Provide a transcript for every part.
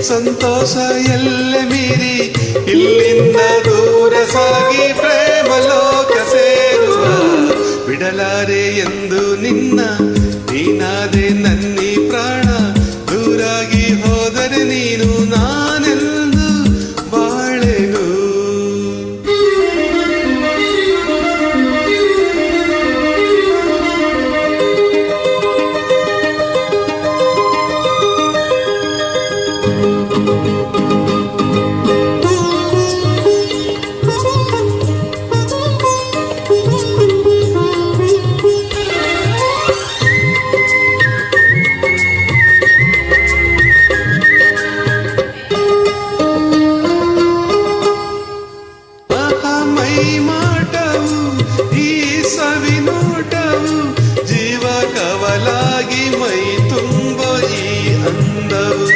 ಸಂತೋಷ ಎಲ್ಲ ಮೀರಿ ಇಲ್ಲಿಂದ ದೂರ ಸಾಗಿ ಪ್ರೇಮ ಲೋಕ ಸೇರುವ ಬಿಡಲಾರೆ ಎಂದು ನಿನ್ನ ನೀನಾದೆ ನನ್ನಿ ಪ್ರಾಣ ದೂರಾಗಿ ಹೋದರೆ ನೀನು ನಾನೆಂದು ಬಾಳೆನು ಮಾಟವು ಈ ಸವಿನೋಟವು ಜೀವ ಕವಲಾಗಿ ಮೈ ತುಂಬ ಈ ಅಂದವು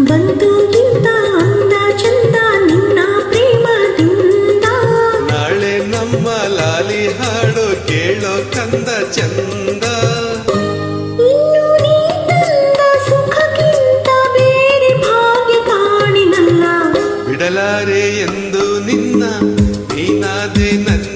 ಬಂತು ಇಂತ ಅಂದ ಚಂದ ನಿನ್ನ ಪ್ರೇಮದಿಂದ ನಾಳೆ ನಮ್ಮ ಲಾಲಿ ಹಾಡೋ ಕೇಳೋ ಕಂದ ಚಂದ ಬಿಡಲಾರೆ ಎಂದು ನಿನ್ನ ನೀನಾದೆ ನನ್ನ